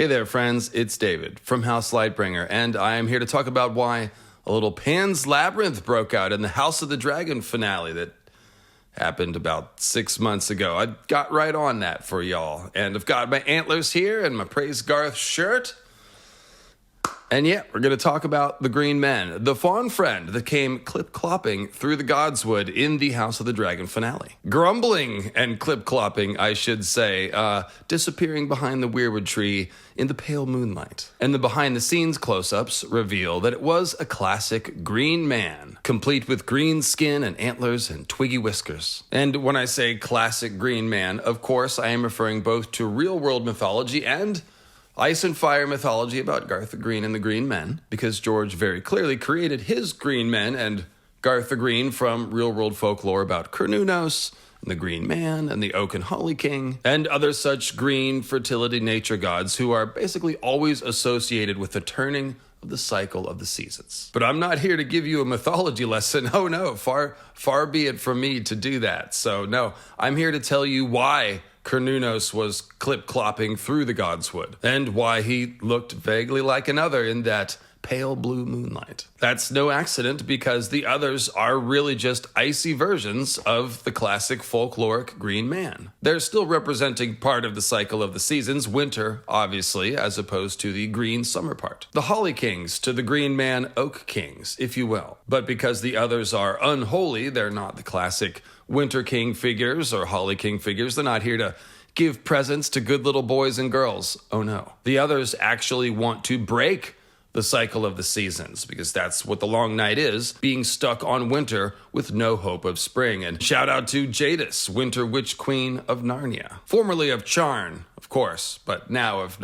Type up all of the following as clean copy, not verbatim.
Hey there, friends. It's David from House Lightbringer, and I am here to talk about why a little Pan's Labyrinth broke out in the House of the Dragon finale that happened about 6 months ago. I got right on that for y'all, and I've got my antlers here and my Praise Garth shirt. And yeah, we're going to talk about the Green Men, the fawn friend that came clip-clopping through the Godswood in the House of the Dragon finale. Grumbling and clip-clopping, I should say, disappearing behind the weirwood tree in the pale moonlight. And the behind-the-scenes close-ups reveal that it was a classic green man, complete with green skin and antlers and twiggy whiskers. And when I say classic green man, of course, I am referring both to real-world mythology and Ice and Fire mythology about Garth the Green and the Green Men, because George very clearly created his Green Men and Garth the Green from real-world folklore about Cernunnos and the Green Man and the Oak and Holly King, and other such green fertility nature gods who are basically always associated with the turning of the cycle of the seasons. But I'm not here to give you a mythology lesson. Oh no, far be it from me to do that. So no, I'm here to tell you why Cernunnos was clip-clopping through the Godswood, and why he looked vaguely like another in that pale blue moonlight. That's no accident, because the others are really just icy versions of the classic folkloric Green Man. They're still representing part of the cycle of the seasons, winter, obviously, as opposed to the green summer part. The Holly Kings to the Green Man Oak Kings, if you will. But because the others are unholy, they're not the classic Winter King figures or Holly King figures. They're not here to give presents to good little boys and girls. Oh no. The others actually want to break the cycle of the seasons, because that's what the long night is, being stuck on winter with no hope of spring. And shout out to Jadis, Winter Witch Queen of Narnia. Formerly of Charn, of course, but now of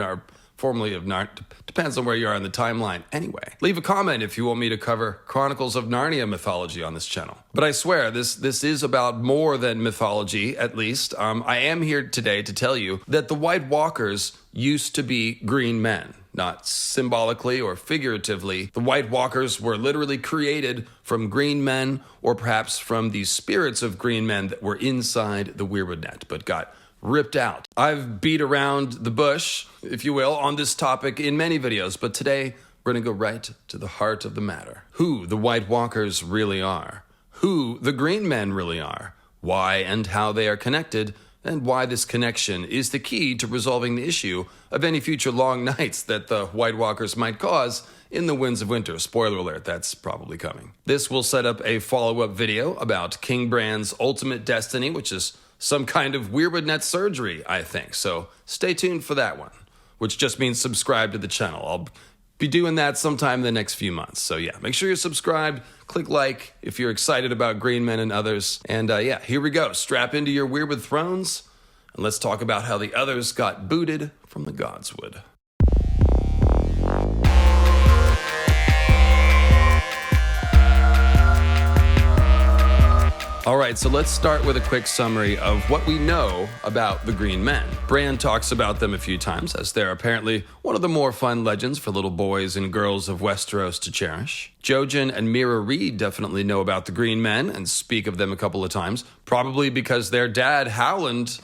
formerly of Narnia. Depends on where you are in the timeline. Anyway, leave a comment if you want me to cover Chronicles of Narnia mythology on this channel. But I swear, this is about more than mythology, at least. I am here today to tell you that the White Walkers used to be green men. Not symbolically or figuratively. The White Walkers were literally created from green men, or perhaps from the spirits of green men that were inside the weirwood net, but got ripped out. I've beat around the bush, if you will, on this topic in many videos, but today we're going to go right to the heart of the matter. Who the White Walkers really are. Who the Green Men really are. Why and how they are connected, and why this connection is the key to resolving the issue of any future long nights that the White Walkers might cause in the Winds of Winter. Spoiler alert, that's probably coming. This will set up a follow-up video about King Bran's ultimate destiny, which is some kind of weirwood net surgery, I think. So stay tuned for that one, which just means subscribe to the channel. I'll be doing that sometime in the next few months. So yeah, make sure you're subscribed, click like if you're excited about Green Men and others. And yeah, here we go. Strap into your weirwood thrones, and let's talk about how the others got booted from the Godswood. All right, so let's start with a quick summary of what we know about the Green Men. Bran talks about them a few times, as they're apparently one of the more fun legends for little boys and girls of Westeros to cherish. Jojen and Mira Reed definitely know about the Green Men and speak of them a couple of times, probably because their dad, Howland,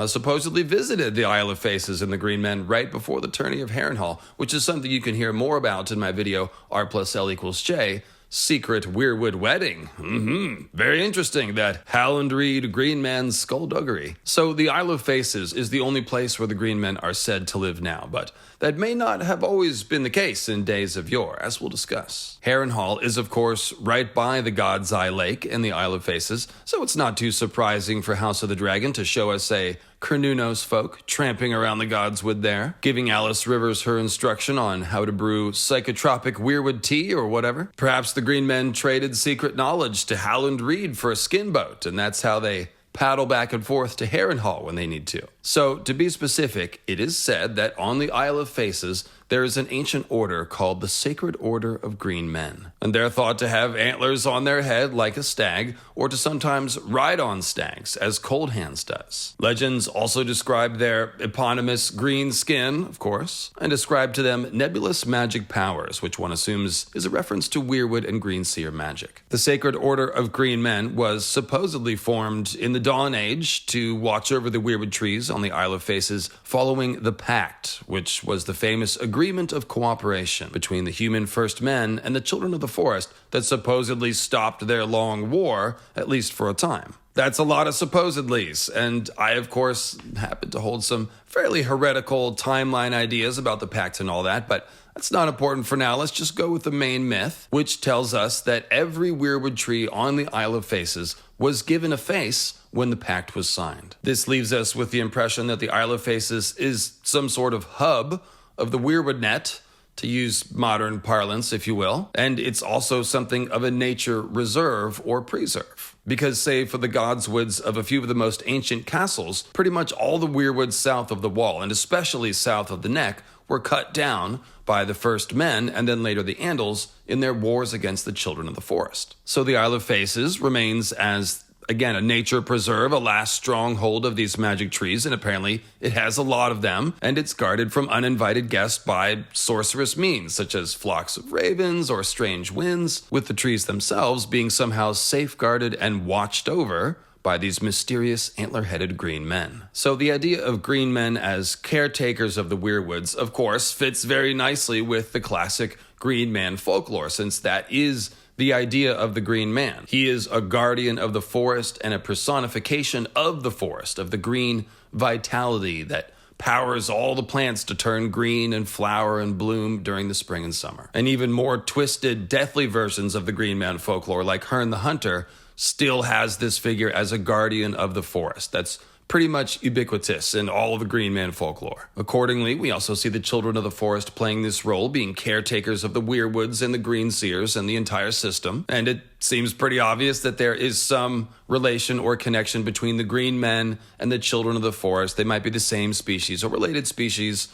supposedly visited the Isle of Faces and the Green Men right before the tourney of Harrenhal, which is something you can hear more about in my video, R+L=J, Secret Weirwood Wedding. Very interesting, that Howland Reed Green Man's skullduggery. So the Isle of Faces is the only place where the Green Men are said to live now, but that may not have always been the case in days of yore, as we'll discuss. Harrenhal is, of course, right by the God's Eye Lake and the Isle of Faces, so it's not too surprising for House of the Dragon to show us a Cernunnos folk tramping around the Godswood there, giving Alice Rivers her instruction on how to brew psychotropic weirwood tea or whatever. Perhaps the Green Men traded secret knowledge to Howland Reed for a skin boat, and that's how they paddle back and forth to Harrenhal when they need to. So, to be specific, it is said that on the Isle of Faces, there is an ancient order called the Sacred Order of Green Men, and they're thought to have antlers on their head like a stag, or to sometimes ride on stags, as Cold Hands does. Legends also describe their eponymous green skin, of course, and ascribe to them nebulous magic powers, which one assumes is a reference to weirwood and green seer magic. The Sacred Order of Green Men was supposedly formed in the Dawn Age to watch over the weirwood trees on the Isle of Faces following the Pact, which was the famous agreement of cooperation between the human first men and the children of the forest that supposedly stopped their long war, at least for a time. That's a lot of supposedlys, and I, of course, happen to hold some fairly heretical timeline ideas about the Pact and all that, but that's not important for now. Let's just go with the main myth, which tells us that every weirwood tree on the Isle of Faces was given a face when the Pact was signed. This leaves us with the impression that the Isle of Faces is some sort of hub of the weirwood net, to use modern parlance, if you will, and it's also something of a nature reserve or preserve. Because save for the godswoods of a few of the most ancient castles, pretty much all the weirwoods south of the wall, and especially south of the neck, were cut down by the first men and then later the Andals in their wars against the children of the forest. So the Isle of Faces remains as, again, a nature preserve, a last stronghold of these magic trees, and apparently it has a lot of them, and it's guarded from uninvited guests by sorcerous means, such as flocks of ravens or strange winds, with the trees themselves being somehow safeguarded and watched over by these mysterious antler-headed green men. So the idea of green men as caretakers of the weirwoods, of course, fits very nicely with the classic Green Man folklore, since that is the idea of the Green Man. He is a guardian of the forest and a personification of the forest, of the green vitality that powers all the plants to turn green and flower and bloom during the spring and summer. And even more twisted, deathly versions of the Green Man folklore, like Herne the Hunter, still has this figure as a guardian of the forest. That's pretty much ubiquitous in all of the Green Man folklore. Accordingly, we also see the children of the forest playing this role, being caretakers of the weirwoods and the green seers and the entire system. And it seems pretty obvious that there is some relation or connection between the green men and the children of the forest. They might be the same species or related species.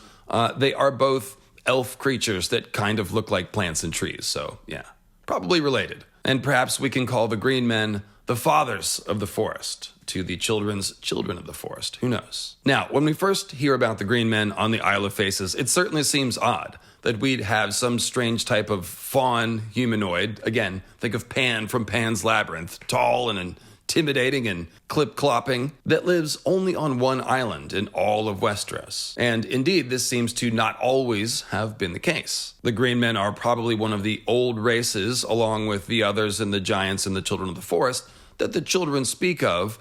They are both elf creatures that kind of look like plants and trees. So yeah, probably related. And perhaps we can call the green men the fathers of the forest to the children's children of the forest. Who knows? Now, when we first hear about the green men on the Isle of Faces, it certainly seems odd that we'd have some strange type of fawn humanoid. Again, think of Pan from Pan's Labyrinth, tall and intimidating and clip-clopping, that lives only on one island in all of Westeros. And indeed, this seems to not always have been the case. The Green Men are probably one of the old races, along with the others and the giants and the children of the forest, that the children speak of,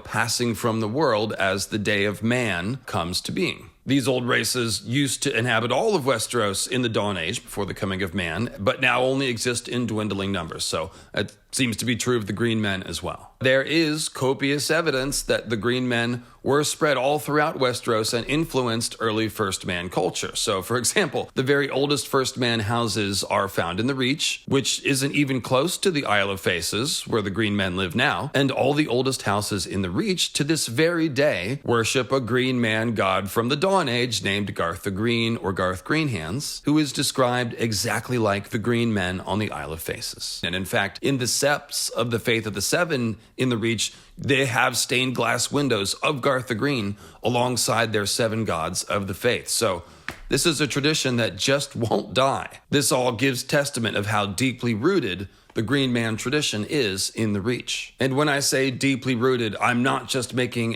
passing from the world as the day of man comes to being. These old races used to inhabit all of Westeros in the Dawn Age before the coming of man, but now only exist in dwindling numbers. So it seems to be true of the Green Men as well. There is copious evidence that the Green Men were spread all throughout Westeros and influenced early First Man culture. So, for example, the very oldest First Man houses are found in the Reach, which isn't even close to the Isle of Faces, where the Green Men live now, and all the oldest houses in the Reach to this very day worship a Green Man god from the Dawn Age named Garth the Green or Garth Greenhands, who is described exactly like the Green Men on the Isle of Faces. And in fact, in the septs of the Faith of the Seven in the Reach, they have stained glass windows of Garth the Green alongside their seven gods of the faith. So this is a tradition that just won't die. This all gives testament of how deeply rooted the Green Man tradition is in the Reach. And when I say deeply rooted, I'm not just making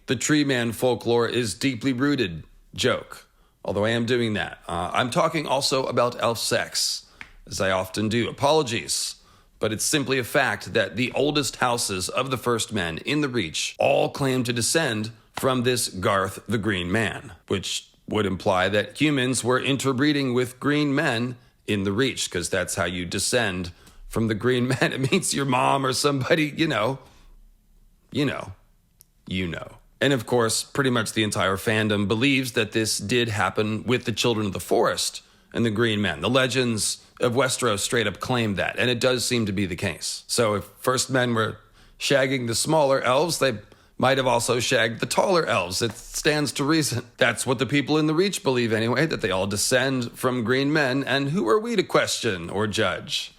the Tree Man folklore is deeply rooted joke, although I am doing that. I'm talking also about elf sex, as I often do. Apologies. But it's simply a fact that the oldest houses of the First Men in the Reach all claim to descend from this Garth the Green Man, which would imply that humans were interbreeding with green men in the Reach, because that's how you descend from the Green Men. It means your mom or somebody, you know. And of course, pretty much the entire fandom believes that this did happen with the children of the forest and the Green Men. The legends of Westeros straight up claim that, and it does seem to be the case. So if First Men were shagging the smaller elves, they might have also shagged the taller elves. It stands to reason. That's what the people in the Reach believe anyway, that they all descend from green men, and who are we to question or judge?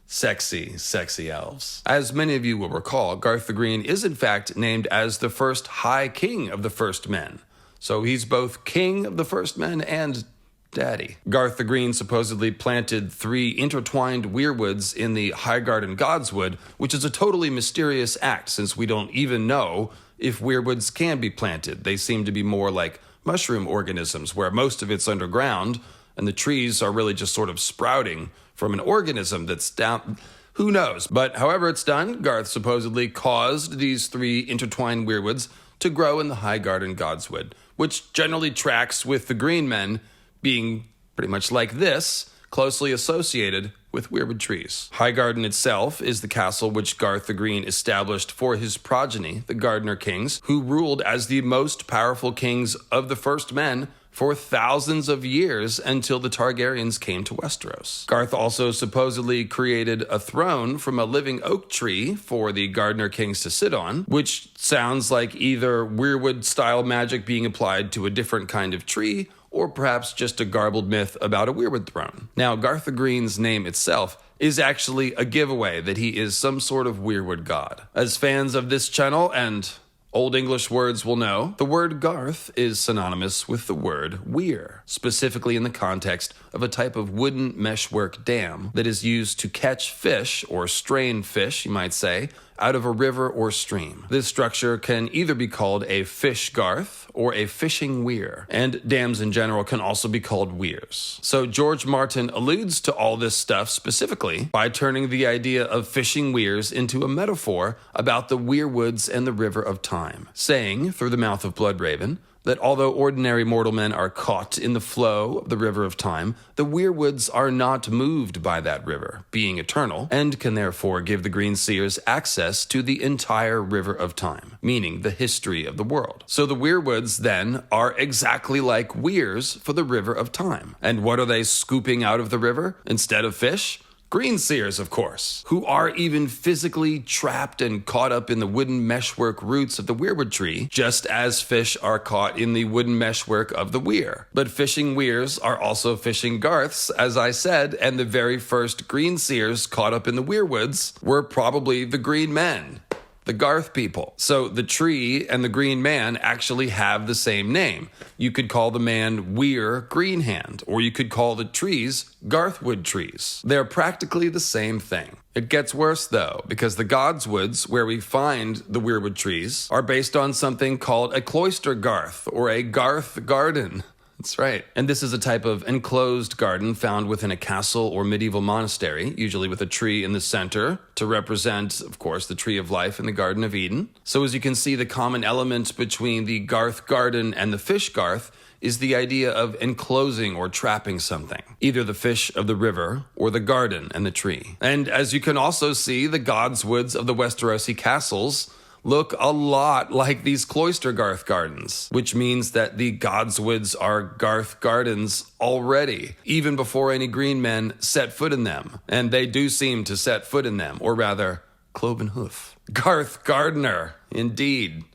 Sexy, sexy elves. As many of you will recall, Garth the Green is in fact named as the first High King of the First Men. So he's both King of the First Men and Daddy. Garth the Green supposedly planted 3 intertwined weirwoods in the Highgarden Godswood, which is a totally mysterious act since we don't even know if weirwoods can be planted. They seem to be more like mushroom organisms where most of it's underground and the trees are really just sort of sprouting from an organism that's down. Who knows? But however it's done, Garth supposedly caused these 3 intertwined weirwoods to grow in the Highgarden Godswood, which generally tracks with the green men being pretty much like this, closely associated with weirwood trees. Highgarden itself is the castle which Garth the Green established for his progeny, the Gardener Kings, who ruled as the most powerful kings of the First Men for thousands of years until the Targaryens came to Westeros. Garth also supposedly created a throne from a living oak tree for the Gardener Kings to sit on, which sounds like either weirwood-style magic being applied to a different kind of tree, or perhaps just a garbled myth about a weirwood throne. Now, Garth the Green's name itself is actually a giveaway that he is some sort of weirwood god. As fans of this channel and Old English words will know, the word Garth is synonymous with the word weir, specifically in the context of a type of wooden meshwork dam that is used to catch fish, or strain fish, you might say, out of a river or stream. This structure can either be called a fish garth or a fishing weir, and dams in general can also be called weirs. So George Martin alludes to all this stuff specifically by turning the idea of fishing weirs into a metaphor about the weirwoods and the river of time, saying, through the mouth of Bloodraven, that although ordinary mortal men are caught in the flow of the river of time, the weirwoods are not moved by that river, being eternal, and can therefore give the Green Seers access to the entire river of time, meaning the history of the world. So the weirwoods, then, are exactly like weirs for the river of time. And what are they scooping out of the river instead of fish? Green Seers, of course, who are even physically trapped and caught up in the wooden meshwork roots of the weirwood tree, just as fish are caught in the wooden meshwork of the weir. But fishing weirs are also fishing garths, as I said, and the very first Green Seers caught up in the weirwoods were probably the green men, the Garth people. So the tree and the green man actually have the same name. You could call the man Weir Greenhand, or you could call the trees Garthwood trees. They're practically the same thing. It gets worse though, because the Godswoods, where we find the weirwood trees, are based on something called a cloister garth, or a garth garden. That's right. And this is a type of enclosed garden found within a castle or medieval monastery, usually with a tree in the center to represent, of course, the tree of life in the Garden of Eden. So as you can see, the common element between the garth garden and the fish garth is the idea of enclosing or trapping something, either the fish of the river or the garden and the tree. And as you can also see, the Godswoods of the Westerosi castles look a lot like these cloister garth gardens, which means that the Godswoods are garth gardens already, even before any green men set foot in them. And they do seem to set foot in them, or rather, cloven hoof. Garth Gardener, indeed.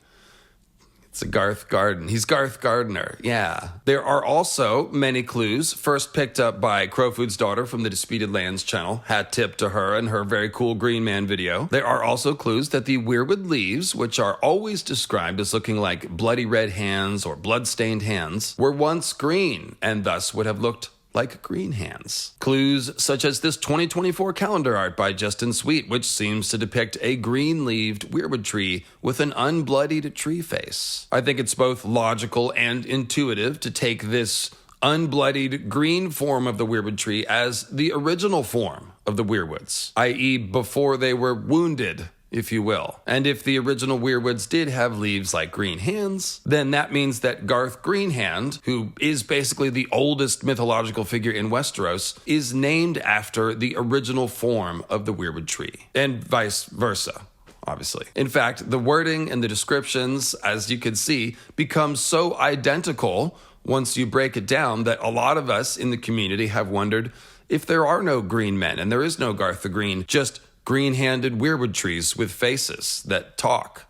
It's a Garth Garden. He's Garth Gardener, yeah. There are also many clues, first picked up by Crowfood's daughter from the Disputed Lands channel. Hat tip to her and her very cool Green Man video. There are also clues that the weirwood leaves, which are always described as looking like bloody red hands or blood-stained hands, were once green and thus would have looked like green hands. Clues such as this 2024 calendar art by Justin Sweet, which seems to depict a green-leaved weirwood tree with an unbloodied tree face. I think it's both logical and intuitive to take this unbloodied green form of the weirwood tree as the original form of the weirwoods, i.e. before they were wounded, if you will. And if the original weirwoods did have leaves like green hands, then that means that Garth Greenhand, who is basically the oldest mythological figure in Westeros, is named after the original form of the weirwood tree, and vice versa, obviously. In fact, the wording and the descriptions, as you can see, become so identical once you break it down that a lot of us in the community have wondered if there are no green men and there is no Garth the Green, just green-handed weirwood trees with faces that talk.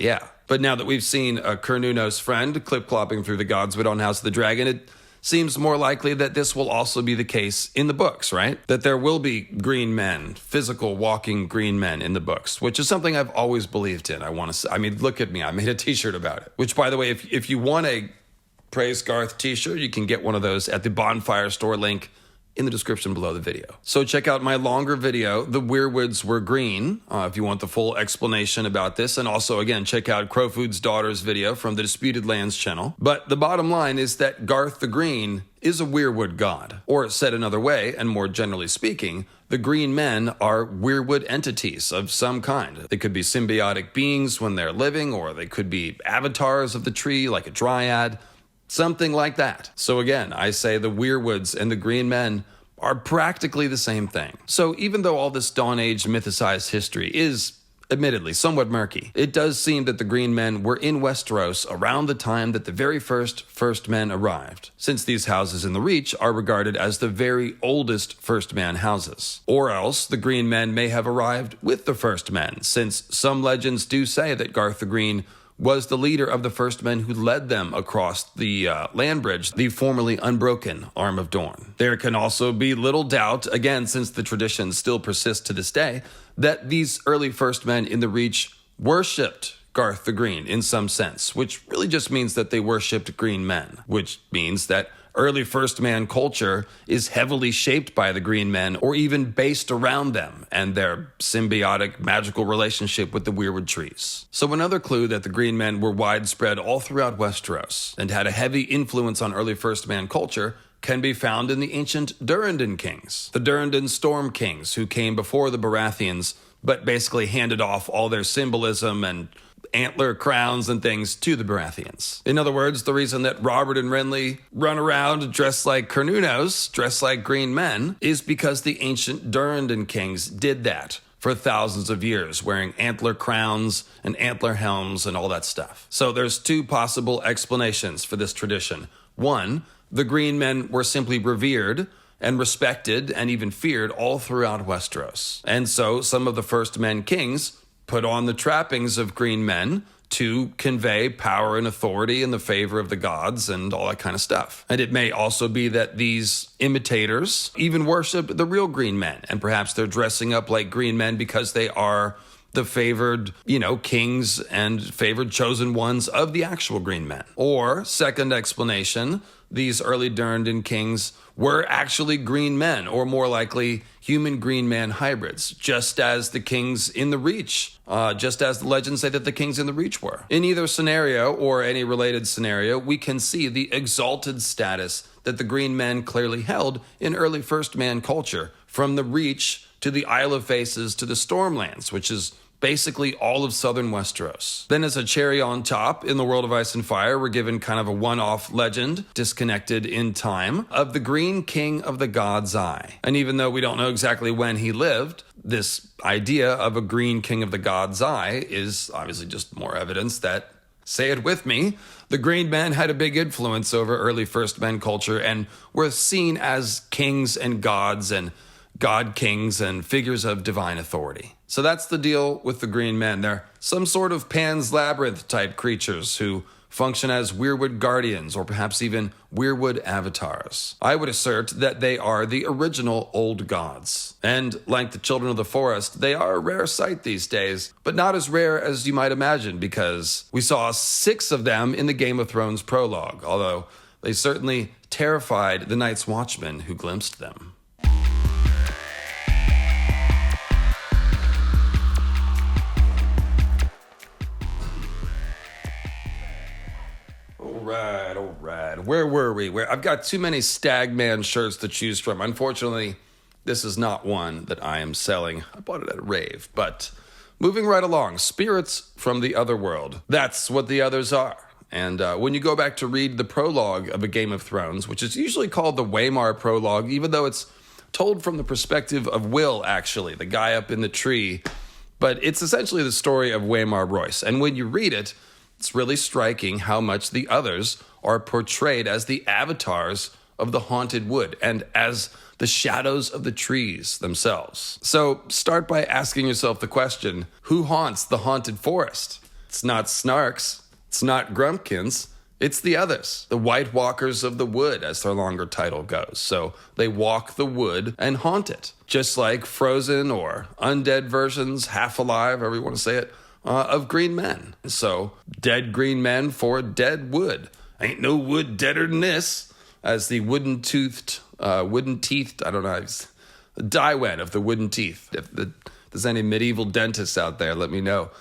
Yeah, But now that we've seen a Cernunnos friend clip-clopping through the Godswood on House of the Dragon, it seems more likely that this will also be the case in the books, right? That there will be green men, physical walking green men in the books, which is something I've always believed in. Look at me. I made a t-shirt about it. Which, by the way, if you want a Praise Garth t-shirt, you can get one of those at the Bonfire store link in the description below the video. So check out my longer video, The Weirwoods Were Green, if you want the full explanation about this. And also, again, check out Crowfood's Daughter's video from the Disputed Lands channel. But the bottom line is that Garth the Green is a weirwood god. Or said another way, and more generally speaking, the green men are weirwood entities of some kind. They could be symbiotic beings when they're living, or they could be avatars of the tree, like a dryad. Something like that. So again, I say the weirwoods and the green men are practically the same thing. So even though all this Dawn Age mythicized history is admittedly somewhat murky, it does seem that the green men were in Westeros around the time that the very first men arrived, since these houses in the Reach are regarded as the very oldest first man houses. Or else the green men may have arrived with the first men, since some legends do say that Garth the Green was the leader of the first men who led them across the land bridge, the formerly unbroken Arm of Dorne. There can also be little doubt, again, since the tradition still persists to this day, that these early first men in the Reach worshipped Garth the Green in some sense, which really just means that they worshipped green men, which means that early first man culture is heavily shaped by the green men or even based around them and their symbiotic magical relationship with the weirwood trees. So another clue that the green men were widespread all throughout Westeros and had a heavy influence on early first man culture can be found in the ancient Durrandon kings, the Durrandon Storm Kings who came before the Baratheons but basically handed off all their symbolism and antler crowns and things to the Baratheons. In other words, the reason that Robert and Renly run around dressed like Cernunnos, dressed like green men, is because the ancient Durrandon kings did that for thousands of years, wearing antler crowns and antler helms and all that stuff. So there's two possible explanations for this tradition. One, the green men were simply revered and respected and even feared all throughout Westeros. And so some of the first men kings put on the trappings of green men to convey power and authority in the favor of the gods and all that kind of stuff. And it may also be that these imitators even worship the real green men, and perhaps they're dressing up like green men because they are the favored, kings and favored chosen ones of the actual green men. Or, second explanation, these early Durrandon kings were actually green men, or more likely human green man hybrids, just as the kings in the Reach, just as the legends say that the kings in the Reach were. In either scenario, or any related scenario, we can see the exalted status that the green men clearly held in early first man culture, from the Reach to the Isle of Faces to the Stormlands, which is basically all of southern Westeros. Then as a cherry on top, in the world of Ice and Fire, we're given kind of a one-off legend, disconnected in time, of the Green King of the God's Eye. And even though we don't know exactly when he lived, this idea of a Green King of the God's Eye is obviously just more evidence that, say it with me, the green men had a big influence over early first men culture and were seen as kings and gods and god kings and figures of divine authority. So that's the deal with the green men. They're some sort of Pan's Labyrinth type creatures who function as weirwood guardians or perhaps even weirwood avatars. I would assert that they are the original old gods. And like the children of the forest, they are a rare sight these days, but not as rare as you might imagine because we saw 6 of them in the Game of Thrones prologue, although they certainly terrified the Night's Watchmen who glimpsed them. All right. Where were we? I've got too many Stagman shirts to choose from. Unfortunately, this is not one that I am selling. I bought it at a rave. But moving right along, spirits from the other world. That's what the others are. And when you go back to read the prologue of A Game of Thrones, which is usually called the Waymar prologue, even though it's told from the perspective of Will, actually, the guy up in the tree. But it's essentially the story of Waymar Royce. And when you read it, it's really striking how much the others are portrayed as the avatars of the haunted wood and as the shadows of the trees themselves. So start by asking yourself the question, who haunts the haunted forest? It's not Snarks. It's not Grumpkins. It's the others, the White Walkers of the Wood, as their longer title goes. So they walk the wood and haunt it, just like frozen or undead versions, half alive, however you want to say it, of green men. So dead green men for dead wood. Ain't no wood deader than this, as the wooden-teethed, I don't know, Daiwen of the wooden teeth. If there's any medieval dentists out there, let me know.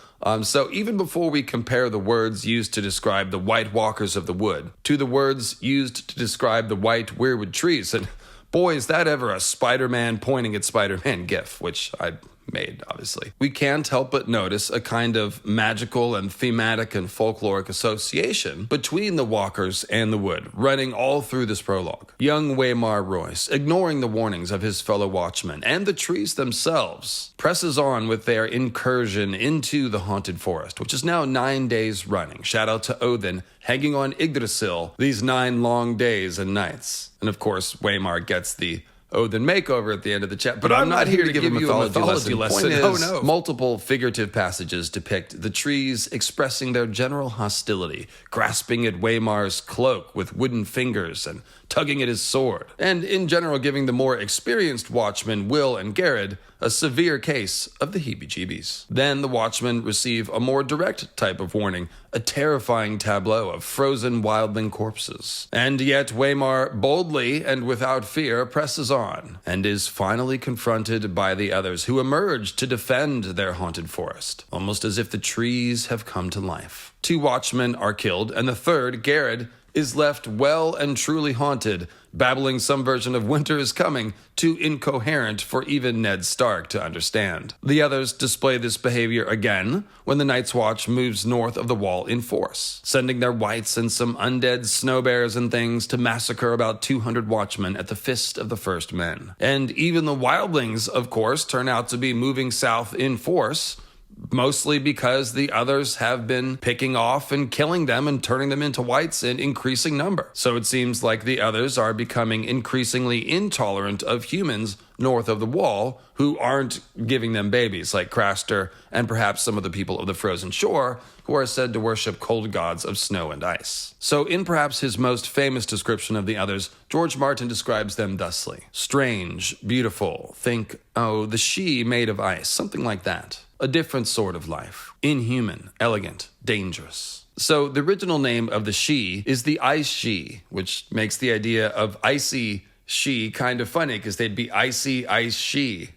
So even before we compare the words used to describe the White Walkers of the Wood to the words used to describe the white weirwood trees, and boy, is that ever a Spider-Man pointing at Spider-Man gif, which I made, obviously. We can't help but notice a kind of magical and thematic and folkloric association between the walkers and the wood, running all through this prologue. Young Waymar Royce, ignoring the warnings of his fellow watchmen and the trees themselves, presses on with their incursion into the haunted forest, which is now 9 days running. Shout out to Odin, hanging on Yggdrasil these 9 long days and nights. And of course, Waymar gets the Odin makeover at the end of the chat, but I'm not here to give you a mythology lesson. Point is, multiple figurative passages depict the trees expressing their general hostility, grasping at Waymar's cloak with wooden fingers and tugging at his sword, and in general giving the more experienced watchmen, Will and Garrett, a severe case of the heebie-jeebies. Then the watchmen receive a more direct type of warning, a terrifying tableau of frozen wildling corpses. And yet Waymar boldly and without fear presses on, and is finally confronted by the others who emerge to defend their haunted forest, almost as if the trees have come to life. 2 watchmen are killed, and the third, Garrett, is left well and truly haunted, babbling some version of winter is coming, too incoherent for even Ned Stark to understand. The others display this behavior again when the Night's Watch moves north of the wall in force, sending their wights and some undead snow bears and things to massacre about 200 watchmen at the Fist of the First Men. And even the wildlings, of course, turn out to be moving south in force, mostly because the others have been picking off and killing them and turning them into whites in increasing number. So it seems like the others are becoming increasingly intolerant of humans north of the wall who aren't giving them babies, like Craster and perhaps some of the people of the frozen shore who are said to worship cold gods of snow and ice. So in perhaps his most famous description of the others, George Martin describes them thusly: strange, beautiful, think, oh, the she made of ice, something like that. A different sort of life. Inhuman, elegant, dangerous. So the original name of the she is the Ice She, which makes the idea of icy she kind of funny because they'd be icy ice she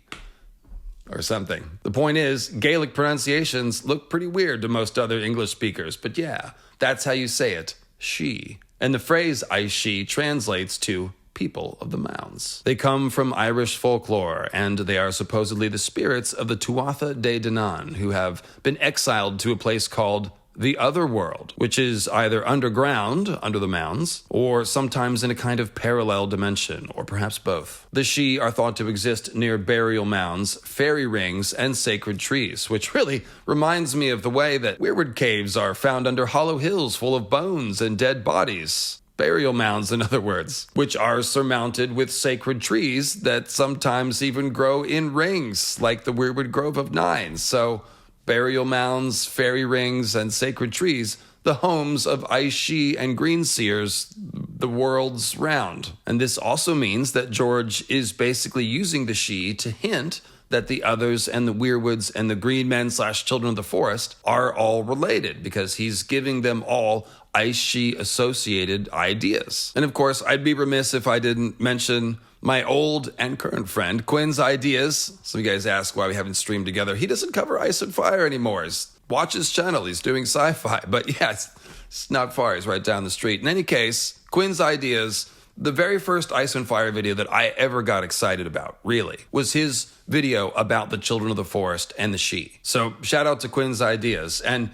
or something. The point is, Gaelic pronunciations look pretty weird to most other English speakers, but yeah, that's how you say it, she. And the phrase Ice She translates to people of the mounds. They come from Irish folklore, and they are supposedly the spirits of the Tuatha De Danann, who have been exiled to a place called the Other World, which is either underground, under the mounds, or sometimes in a kind of parallel dimension, or perhaps both. The She are thought to exist near burial mounds, fairy rings, and sacred trees, which really reminds me of the way that weirwood caves are found under hollow hills full of bones and dead bodies. Burial mounds, in other words, which are surmounted with sacred trees that sometimes even grow in rings, like the Weirwood Grove of Nine. So, burial mounds, fairy rings, and sacred trees, the homes of Ice She and Green Seers, the world's round. And this also means that George is basically using the She to hint that the others and the weirwoods and the green men / children of the forest are all related, because he's giving them all Ice She associated ideas. And of course, I'd be remiss if I didn't mention my old and current friend, Quinn's Ideas. Some of you guys ask why we haven't streamed together. He doesn't cover Ice and Fire anymore. Watch his channel. He's doing sci-fi. But yeah, it's not far. He's right down the street. In any case, Quinn's Ideas, the very first Ice and Fire video that I ever got excited about, really, was his video about the children of the forest and the She. So shout out to Quinn's Ideas. And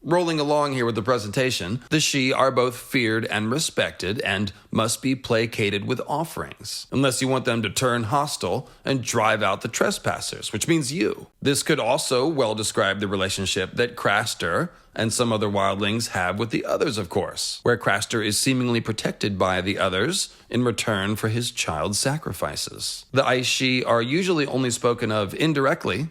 rolling along here with the presentation, the She are both feared and respected and must be placated with offerings, unless you want them to turn hostile and drive out the trespassers, which means you. This could also well describe the relationship that Craster and some other wildlings have with the others, of course, where Craster is seemingly protected by the others in return for his child sacrifices. The Ice She are usually only spoken of indirectly,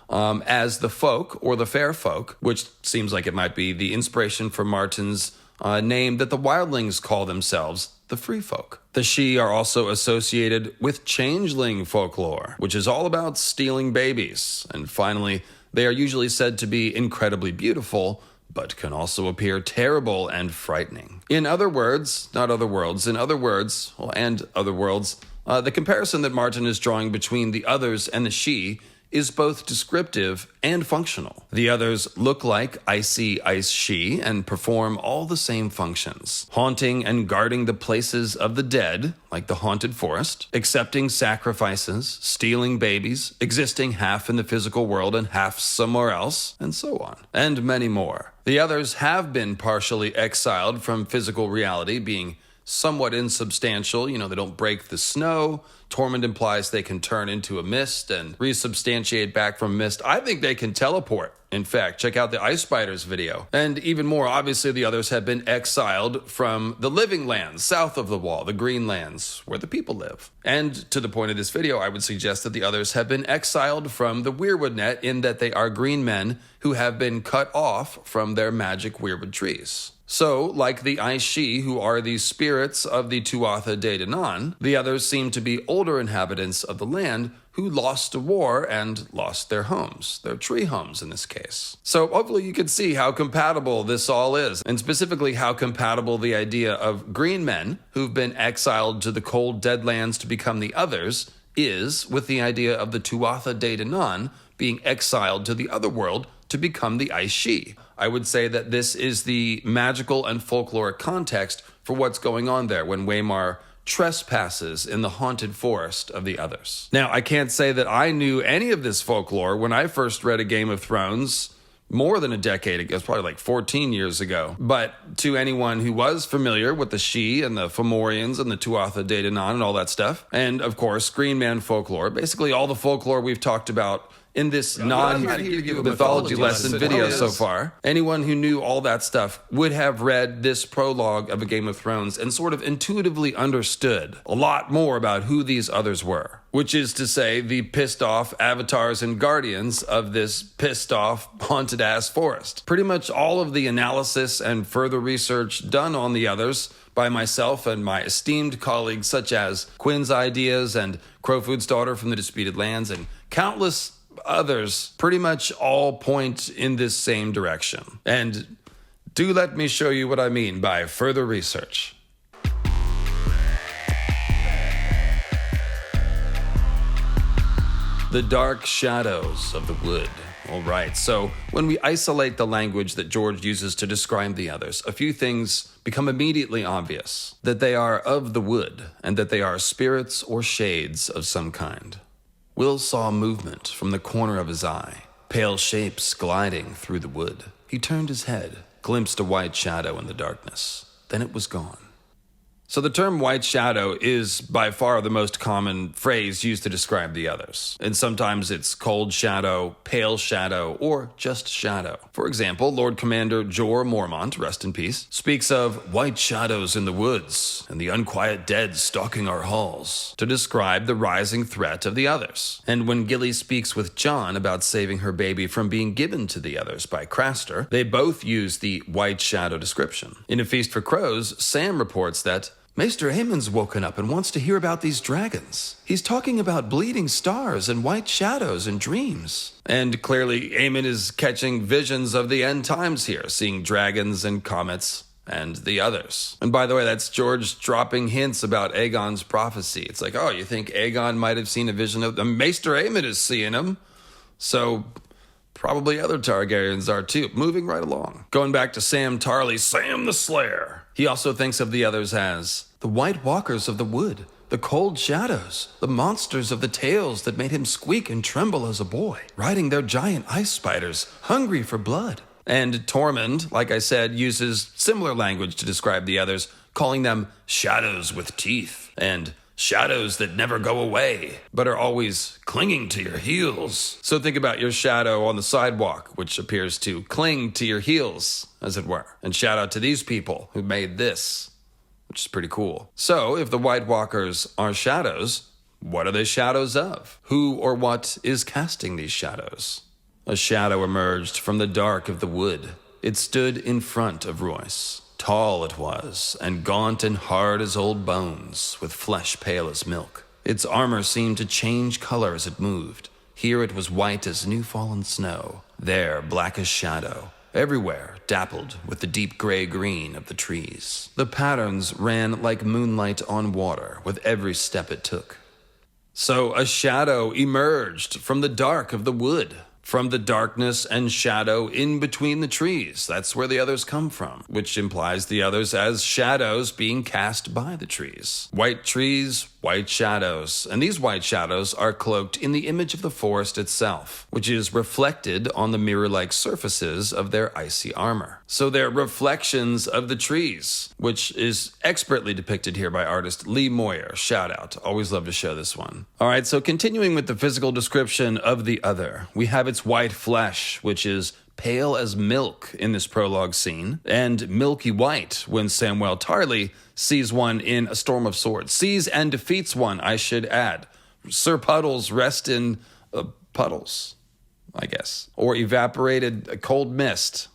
as the folk or the fair folk, which seems like it might be the inspiration for Martin's name that the wildlings call themselves, the free folk. The Sidhe are also associated with changeling folklore, which is all about stealing babies. And finally, they are usually said to be incredibly beautiful, but can also appear terrible and frightening. In other words, not other worlds, in other words, and other worlds, the comparison that Martin is drawing between the others and the Sidhe is both descriptive and functional. The others look like icy ice Sidhe and perform all the same functions: haunting and guarding the places of the dead, like the haunted forest, accepting sacrifices, stealing babies, existing half in the physical world and half somewhere else, and so on, and many more. The others have been partially exiled from physical reality, being somewhat insubstantial. They don't break the snow. Tormund implies they can turn into a mist and resubstantiate back from mist. I think they can teleport. In fact, check out the Ice Spiders video. And even more, obviously, the others have been exiled from the living lands south of the wall, the green lands, where the people live. And to the point of this video, I would suggest that the others have been exiled from the weirwood net, in that they are green men who have been cut off from their magic weirwood trees. So, like the Ice Sidhe, who are the spirits of the Tuatha De Danann, the others seem to be older inhabitants of the land who lost a war and lost their homes, their tree homes in this case. So hopefully you can see how compatible this all is, and specifically how compatible the idea of green men who've been exiled to the cold deadlands to become the others is with the idea of the Tuatha De Danann being exiled to the other world to become the Ice Sidhe. I would say that this is the magical and folkloric context for what's going on there when Waymar trespasses in the haunted forest of the others. Now, I can't say that I knew any of this folklore when I first read A Game of Thrones more than a decade ago. It's probably like 14 years ago. But to anyone who was familiar with the Sidhe and the Fomorians and the Tuatha De Danann and all that stuff, and of course, Green Man folklore, basically all the folklore we've talked about in this non-mythology lesson video so far, anyone who knew all that stuff would have read this prologue of A Game of Thrones and sort of intuitively understood a lot more about who these others were. Which is to say, the pissed-off avatars and guardians of this pissed-off, haunted-ass forest. Pretty much all of the analysis and further research done on the others by myself and my esteemed colleagues such as Quinn's Ideas and Crowfood's Daughter from the Disputed Lands and countless others pretty much all point in this same direction. And do let me show you what I mean by further research. The dark shadows of the wood. All right, so when we isolate the language that George uses to describe the others, a few things become immediately obvious. That they are of the wood, and that they are spirits or shades of some kind. Will saw movement from the corner of his eye, pale shapes gliding through the wood. He turned his head, glimpsed a white shadow in the darkness. Then it was gone. So the term white shadow is by far the most common phrase used to describe the others. And sometimes it's cold shadow, pale shadow, or just shadow. For example, Lord Commander Jorah Mormont, rest in peace, speaks of white shadows in the woods and the unquiet dead stalking our halls to describe the rising threat of the others. And when Gilly speaks with Jon about saving her baby from being given to the others by Craster, they both use the white shadow description. In A Feast for Crows, Sam reports that Maester Aemon's woken up and wants to hear about these dragons. He's talking about bleeding stars and white shadows and dreams. And clearly, Aemon is catching visions of the end times here, seeing dragons and comets and the others. And by the way, that's George dropping hints about Aegon's prophecy. It's like, oh, you think Aegon might have seen a vision of them? Maester Aemon is seeing them. So probably other Targaryens are too. Moving right along. Going back to Sam Tarly, Sam the Slayer. He also thinks of the others as the White Walkers of the wood, the cold shadows, the monsters of the tales that made him squeak and tremble as a boy, riding their giant ice spiders, hungry for blood. And Tormund, like I said, uses similar language to describe the others, calling them shadows with teeth, and shadows that never go away, but are always clinging to your heels. So think about your shadow on the sidewalk, which appears to cling to your heels, as it were. And shout out to these people who made this, which is pretty cool. So if the White Walkers are shadows, What are they shadows of? Who or what is casting these shadows? A shadow emerged from the dark of the wood. It stood in front of Royce. Tall it was, and gaunt and hard as old bones, with flesh pale as milk. Its armor seemed to change color as it moved. Here it was white as new-fallen snow. There, black as shadow. Everywhere, dappled with the deep gray-green of the trees. The patterns ran like moonlight on water with every step it took. So a shadow emerged from the dark of the wood. From the darkness and shadow in between the trees. That's where the others come from, which implies the others as shadows being cast by the trees. White trees, white shadows, and these white shadows are cloaked in the image of the forest itself, which is reflected on the mirror-like surfaces of their icy armor. So they're reflections of the trees, which is expertly depicted here by artist Lee Moyer. Shout out. Always love to show this one. All right, so continuing with the physical description of the other, we have its white flesh, which is pale as milk in this prologue scene, and milky white when Samwell Tarly sees one in a storm of swords. Sees and defeats one, I should add. Sir Puddles rest in puddles, I guess. Or evaporated cold mist.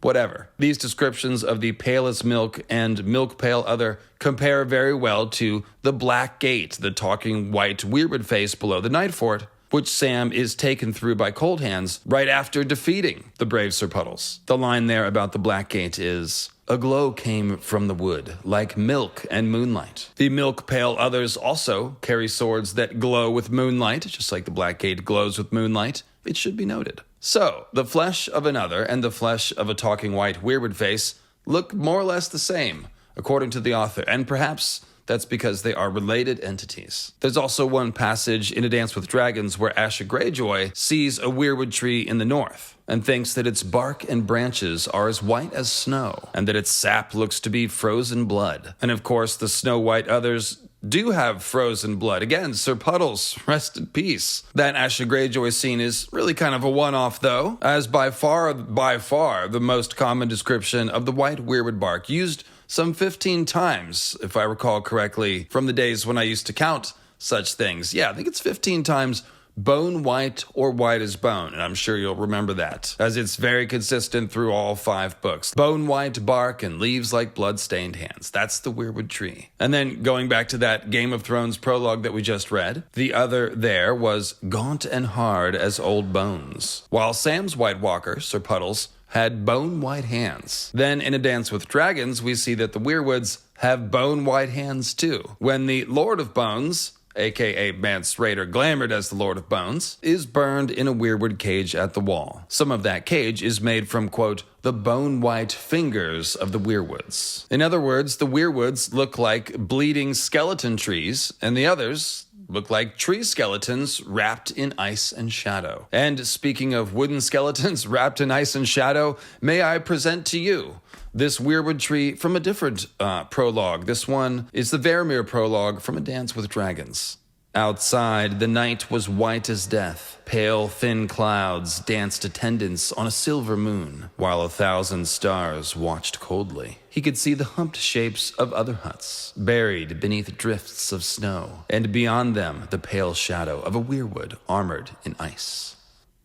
Whatever. These descriptions of the pale as milk and milk pale other compare very well to the Black Gate, the talking white weirwood face below the Night Fort, which Sam is taken through by Cold Hands right after defeating the brave Sir Puddles. The line there about the Black Gate is, "A glow came from the wood, like milk and moonlight." The milk pale others also carry swords that glow with moonlight, just like the Black Gate glows with moonlight, it should be noted. So, the flesh of another and the flesh of a talking white weirwood face look more or less the same, according to the author, and perhaps that's because they are related entities. There's also one passage in A Dance with Dragons where Asha Greyjoy sees a weirwood tree in the north and thinks that its bark and branches are as white as snow and that its sap looks to be frozen blood. And of course, the Snow White others do have frozen blood. Again, Sir Puddles, rest in peace. That Asha Greyjoy scene is really kind of a one-off, though, as by far, the most common description of the white weirwood bark, used some 15 times, if I recall correctly, from the days when I used to count such things. Yeah, I think it's 15 times bone white or white as bone, and I'm sure you'll remember that, as it's very consistent through all 5 books. Bone white bark and leaves like blood-stained hands. That's the weirwood tree. And then going back to that Game of Thrones prologue that we just read, the other there was gaunt and hard as old bones, while Sam's White Walker, Sir Puddles, had bone-white hands. Then in A Dance with Dragons, we see that the weirwoods have bone-white hands too. When the Lord of Bones, aka Mance Rayder, glamored as the Lord of Bones, is burned in a weirwood cage at the wall. Some of that cage is made from, quote, the bone-white fingers of the weirwoods. In other words, the weirwoods look like bleeding skeleton trees, and the others look like tree skeletons wrapped in ice and shadow. And speaking of wooden skeletons wrapped in ice and shadow, may I present to you this weirwood tree from a different prologue. This one is the Varamir prologue from A Dance with Dragons. Outside, the night was white as death. Pale, thin clouds danced attendance on a silver moon, while 1,000 stars watched coldly. He could see the humped shapes of other huts, buried beneath drifts of snow, and beyond them the pale shadow of a weirwood armored in ice.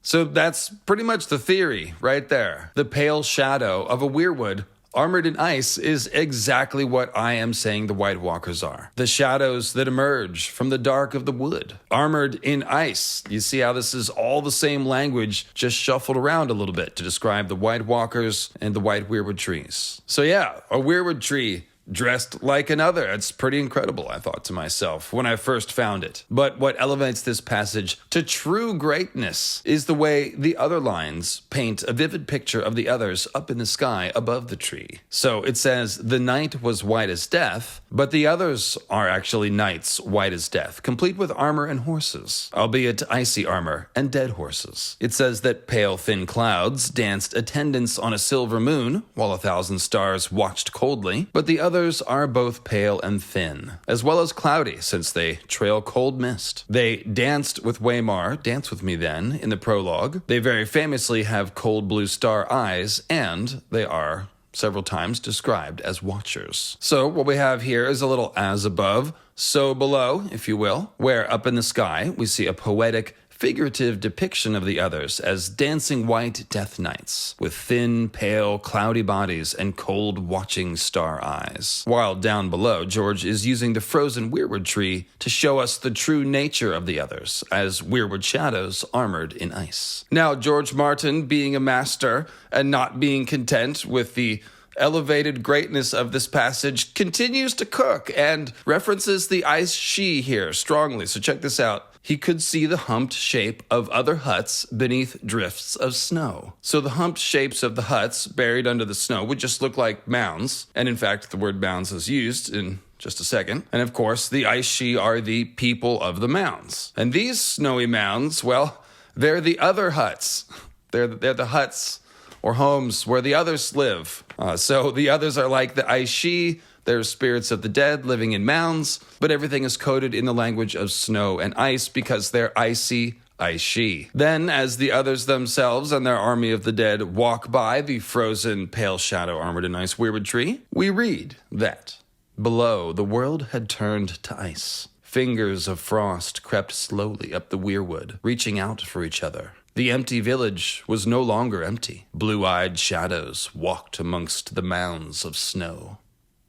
So that's pretty much the theory right there. The pale shadow of a weirwood armored in ice is exactly what I am saying the White Walkers are. The shadows that emerge from the dark of the wood. Armored in ice. You see how this is all the same language, just shuffled around a little bit to describe the White Walkers and the white weirwood trees. So yeah, a weirwood tree dressed like another. It's pretty incredible, I thought to myself when I first found it. But what elevates this passage to true greatness is the way the other lines paint a vivid picture of the others up in the sky above the tree. So it says, the night was white as death, but the others are actually knights white as death, complete with armor and horses, albeit icy armor and dead horses. It says that pale thin clouds danced attendance on a silver moon, while 1,000 stars watched coldly, but the others are both pale and thin, as well as cloudy, since they trail cold mist. They danced with Waymar, Dance With Me Then, in the prologue. They very famously have cold blue star eyes, and they are several times described as watchers. So what we have here is a little as above, so below, if you will, where up in the sky we see a poetic, figurative depiction of the others as dancing white death knights with thin, pale, cloudy bodies and cold, watching star eyes. While down below, George is using the frozen weirwood tree to show us the true nature of the others as weirwood shadows armored in ice. Now, George Martin, being a master and not being content with the elevated greatness of this passage, continues to cook and references the ice she here strongly. So check this out. He could see the humped shape of other huts beneath drifts of snow. So the humped shapes of the huts buried under the snow would just look like mounds. And in fact, the word mounds is used in just a second. And of course, the ice she are the people of the mounds. And these snowy mounds, well, they're the other huts. They're the huts or homes where the others live. So the others are like the ice she. They're spirits of the dead living in mounds, but everything is coded in the language of snow and ice because they're icy, ice-she. Then, as the others themselves and their army of the dead walk by the frozen, pale shadow armored in ice weirwood tree, we read that below the world had turned to ice. Fingers of frost crept slowly up the weirwood, reaching out for each other. The empty village was no longer empty. Blue-eyed shadows walked amongst the mounds of snow.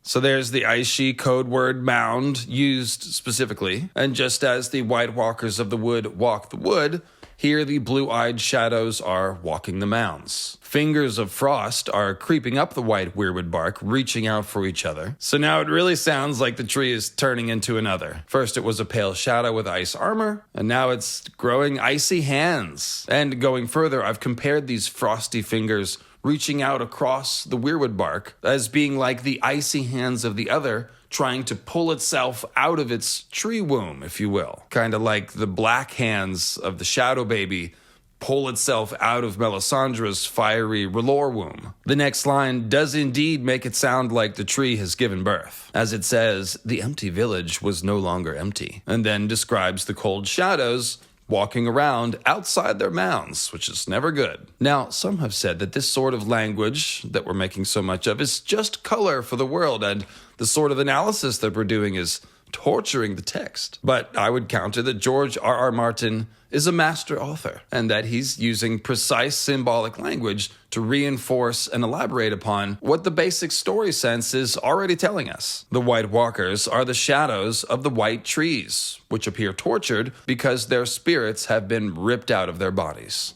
So there's the ice-she code word mound used specifically. And just as the White Walkers of the wood walk the wood, here the blue-eyed shadows are walking the mounds. Fingers of frost are creeping up the white weirwood bark, reaching out for each other. So now it really sounds like the tree is turning into another. First it was a pale shadow with ice armor, and now it's growing icy hands. And going further, I've compared these frosty fingers reaching out across the weirwood bark as being like the icy hands of the other trying to pull itself out of its tree womb, if you will. Kind of like the black hands of the shadow baby pull itself out of Melisandre's fiery R'hllor womb. The next line does indeed make it sound like the tree has given birth, as it says, the empty village was no longer empty, and then describes the cold shadows walking around outside their mounds, which is never good. Now, some have said that this sort of language that we're making so much of is just color for the world, and the sort of analysis that we're doing is torturing the text. But I would counter that George R.R. Martin is a master author, and that he's using precise symbolic language to reinforce and elaborate upon what the basic story sense is already telling us. The White Walkers are the shadows of the white trees, which appear tortured because their spirits have been ripped out of their bodies.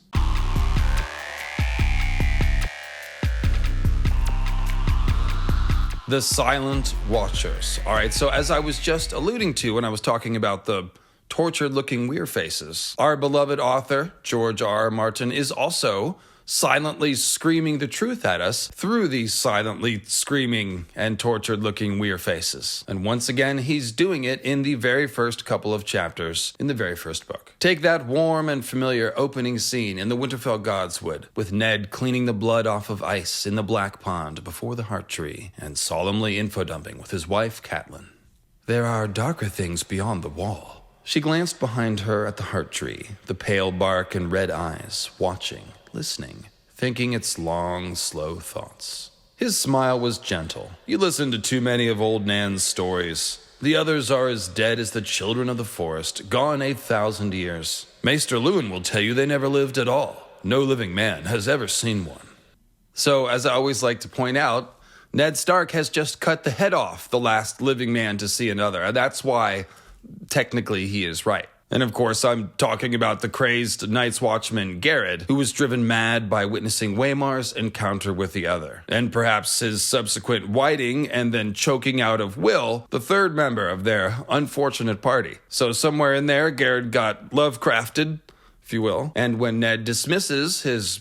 The Silent Watchers. All right, so as I was just alluding to when I was talking about the tortured-looking weir faces, our beloved author, George R.R. Martin, is also silently screaming the truth at us through these silently screaming and tortured-looking weir faces. And once again, he's doing it in the very first couple of chapters in the very first book. Take that warm and familiar opening scene in the Winterfell Godswood, with Ned cleaning the blood off of ice in the Black Pond before the Heart Tree, and solemnly info-dumping with his wife, Catelyn. There are darker things beyond the wall. She glanced behind her at the Heart Tree, the pale bark and red eyes, watching, listening, thinking its long, slow thoughts. His smile was gentle. You listen to too many of old Nan's stories. The others are as dead as the children of the forest, gone 8,000 years. Maester Luwin will tell you they never lived at all. No living man has ever seen one. So, as I always like to point out, Ned Stark has just cut the head off the last living man to see another, and that's why technically he is right. And of course, I'm talking about the crazed Night's Watchman Garrett, who was driven mad by witnessing Waymar's encounter with the other, and perhaps his subsequent whiting and then choking out of Will, the third member of their unfortunate party. So somewhere in there, Garrett got Lovecrafted, if you will, and when Ned dismisses his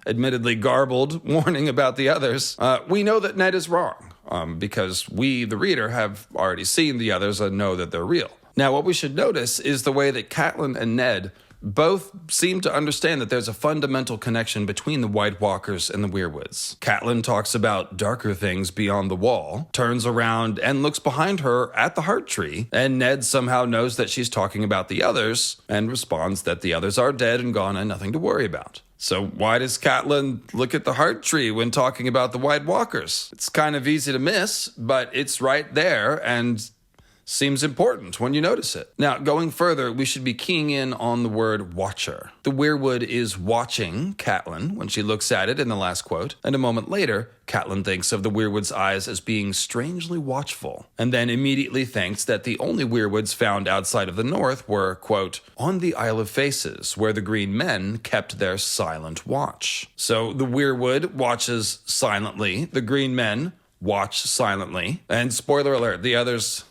admittedly garbled warning about the others, we know that Ned is wrong, because we, the reader, have already seen the others and know that they're real. Now, what we should notice is the way that Catelyn and Ned both seem to understand that there's a fundamental connection between the White Walkers and the weirwoods. Catelyn talks about darker things beyond the wall, turns around and looks behind her at the Heart Tree, and Ned somehow knows that she's talking about the others and responds that the others are dead and gone and nothing to worry about. So why does Catelyn look at the heart tree when talking about the White Walkers? It's kind of easy to miss, but it's right there and seems important when you notice it. Now, going further, we should be keying in on the word watcher. The weirwood is watching Catelyn when she looks at it in the last quote, and a moment later, Catelyn thinks of the weirwood's eyes as being strangely watchful, and then immediately thinks that the only weirwoods found outside of the north were, quote, on the Isle of Faces, where the Green Men kept their silent watch. So the weirwood watches silently, the Green Men watch silently, and spoiler alert, the others...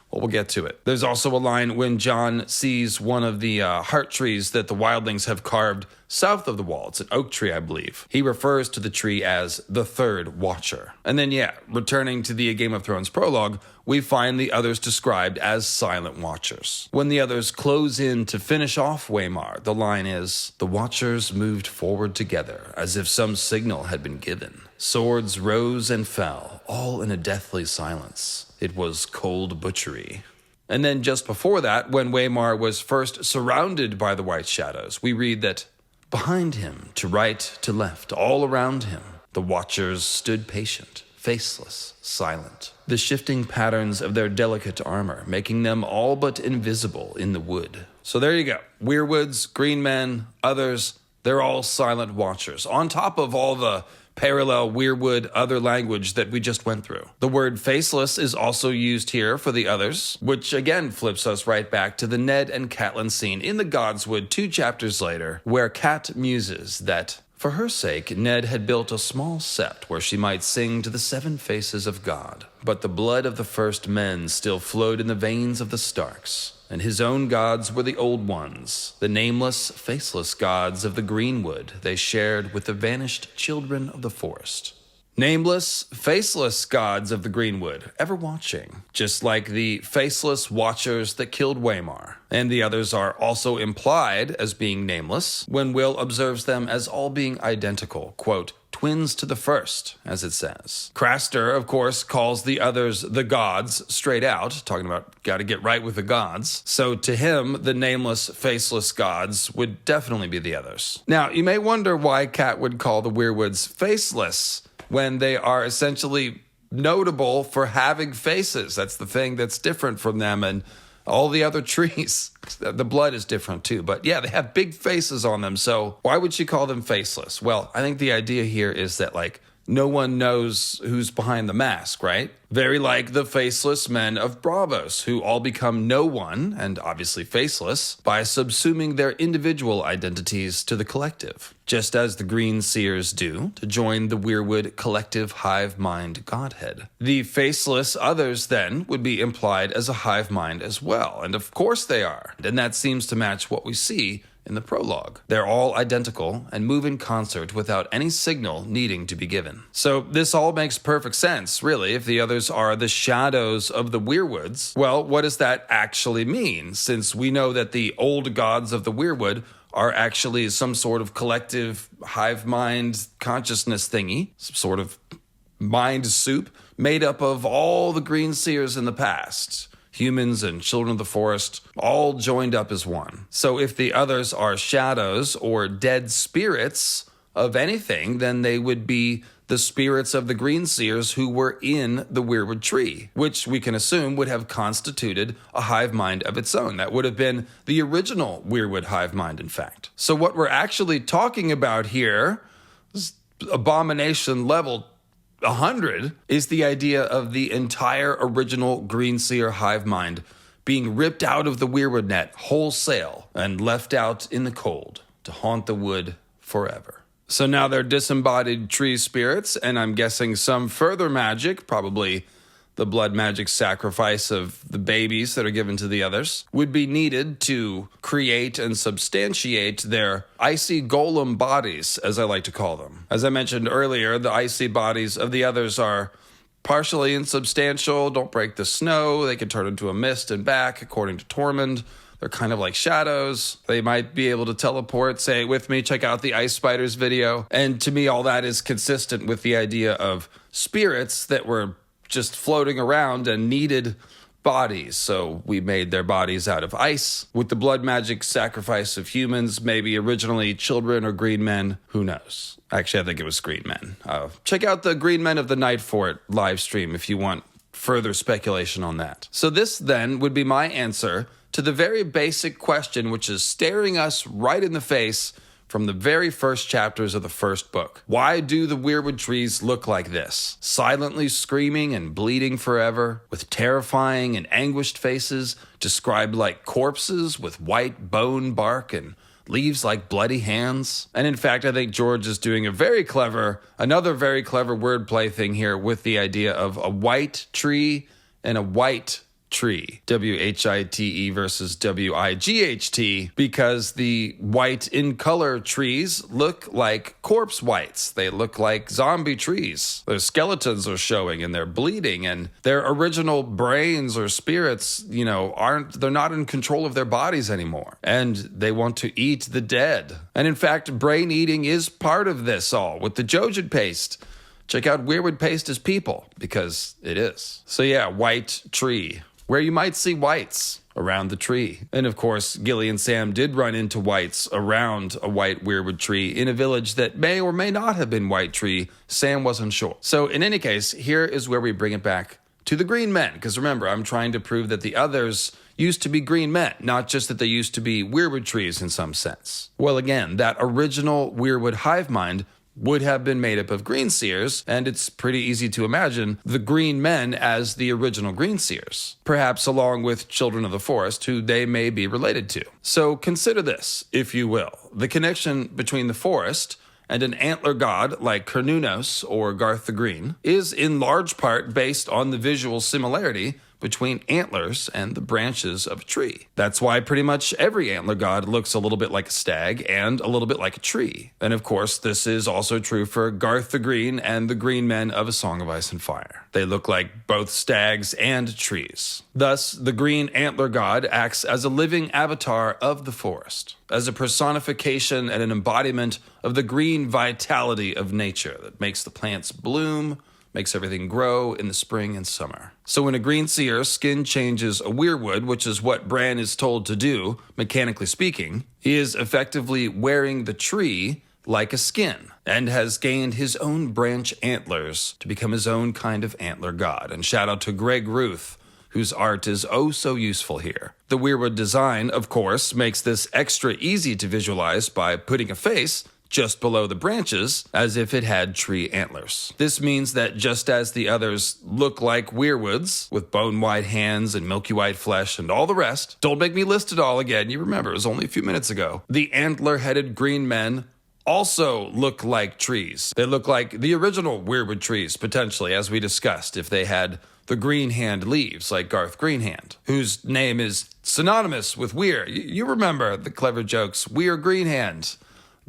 well, we'll get to it. There's also a line when Jon sees one of the heart trees that the wildlings have carved south of the wall. It's an oak tree, I believe. He refers to the tree as the Third Watcher. And then, returning to the Game of Thrones prologue, we find the others described as silent watchers. When the others close in to finish off Waymar, the line is, the watchers moved forward together as if some signal had been given. Swords rose and fell, all in a deathly silence. It was cold butchery. And then just before that, when Waymar was first surrounded by the White Shadows, we read that, behind him, to right, to left, all around him, the watchers stood patient, faceless, silent, the shifting patterns of their delicate armor making them all but invisible in the wood. So there you go. Weirwoods, Green Men, others, they're all silent watchers, on top of all the parallel weirwood other language that we just went through. The word faceless is also used here for the others, which again flips us right back to the Ned and Catelyn scene in the Godswood 2 chapters later, where Cat muses that, for her sake, Ned had built a small sept where she might sing to the 7 faces of God. But the blood of the first men still flowed in the veins of the Starks, and his own gods were the old ones, the nameless, faceless gods of the greenwood they shared with the vanished children of the forest. Nameless, faceless gods of the greenwood, ever watching, just like the faceless watchers that killed Waymar. And the others are also implied as being nameless when Will observes them as all being identical, quote, twins to the first, as it says. Craster, of course, calls the others the gods straight out, talking about gotta get right with the gods. So to him, the nameless, faceless gods would definitely be the others. Now, you may wonder why Cat would call the weirwoods faceless when they are essentially notable for having faces. That's the thing that's different from them and all the other trees. The blood is different too, but yeah, they have big faces on them. So why would she call them faceless? Well, I think the idea here is that no one knows who's behind the mask, right? Very like the faceless men of Braavos, who all become no one, and obviously faceless, by subsuming their individual identities to the collective, just as the Green Seers do to join the Weirwood collective hive mind godhead. The faceless others, then, would be implied as a hive mind as well, and of course they are, and that seems to match what we see in the prologue. They're all identical and move in concert without any signal needing to be given. So this all makes perfect sense, really, if the others are the shadows of the weirwoods. Well, what does that actually mean, since we know that the old gods of the weirwood are actually some sort of collective hive mind consciousness thingy, some sort of mind soup made up of all the Green Seers in the past. Humans and children of the forest, all joined up as one. So if the others are shadows or dead spirits of anything, then they would be the spirits of the Green Seers who were in the weirwood tree, which we can assume would have constituted a hive mind of its own. That would have been the original weirwood hive mind, in fact. So what we're actually talking about here is abomination level 100 is the idea of the entire original Green Seer hive mind being ripped out of the weirwood net wholesale and left out in the cold to haunt the wood forever. So now they're disembodied tree spirits, and I'm guessing some further magic, probably the blood magic sacrifice of the babies that are given to the others, would be needed to create and substantiate their icy golem bodies, as I like to call them. As I mentioned earlier, the icy bodies of the others are partially insubstantial, don't break the snow, they can turn into a mist and back, according to Tormund. They're kind of like shadows. They might be able to teleport. Say it with me, check out the Ice Spiders video. And to me, all that is consistent with the idea of spirits that were just floating around and needed bodies, so we made their bodies out of ice. With the blood magic sacrifice of humans, maybe originally children or green men, who knows? Actually, I think it was green men. Check out the Green Men of the Night Fort live stream if you want further speculation on that. So this then would be my answer to the very basic question, which is staring us right in the face from the very first chapters of the first book. Why do the weirwood trees look like this? Silently screaming and bleeding forever, with terrifying and anguished faces, described like corpses with white bone bark and leaves like bloody hands. And in fact, I think George is doing another very clever wordplay thing here with the idea of a white tree and a white tree, W-H-I-T-E versus W-I-G-H-T, because the white in color trees look like corpse whites. They look like zombie trees. Their skeletons are showing and they're bleeding, and their original brains or spirits, they're not in control of their bodies anymore. And they want to eat the dead. And in fact, brain eating is part of this all with the Jojen paste. Check out weirwood paste as people, because it is. So yeah, white tree, where you might see whites around the tree. And of course, Gilly and Sam did run into whites around a white weirwood tree in a village that may or may not have been white tree. Sam wasn't sure. So in any case, here is where we bring it back to the green men. Because remember, I'm trying to prove that the others used to be green men, not just that they used to be weirwood trees in some sense. Well, again, that original weirwood hive mind would have been made up of green seers, and it's pretty easy to imagine the green men as the original green seers, perhaps along with children of the forest who they may be related to. So consider this, if you will, the connection between the forest and an antler god like Cernunnos or Garth the Green is in large part based on the visual similarity between antlers and the branches of a tree. That's why pretty much every antler god looks a little bit like a stag and a little bit like a tree. And of course, this is also true for Garth the Green and the Green Men of A Song of Ice and Fire. They look like both stags and trees. Thus, the green antler god acts as a living avatar of the forest, as a personification and an embodiment of the green vitality of nature that makes the plants bloom, makes everything grow in the spring and summer. So when a green seer skin changes a weirwood, which is what Bran is told to do, mechanically speaking, he is effectively wearing the tree like a skin and has gained his own branch antlers to become his own kind of antler god. And shout out to Greg Ruth, whose art is oh so useful here. The weirwood design, of course, makes this extra easy to visualize by putting a face just below the branches, as if it had tree antlers. This means that just as the others look like weirwoods, with bone-white hands and milky-white flesh and all the rest, don't make me list it all again, you remember, it was only a few minutes ago, the antler-headed green men also look like trees. They look like the original weirwood trees, potentially, as we discussed, if they had the green hand leaves, like Garth Greenhand, whose name is synonymous with weir. You remember the clever jokes, weir Greenhand,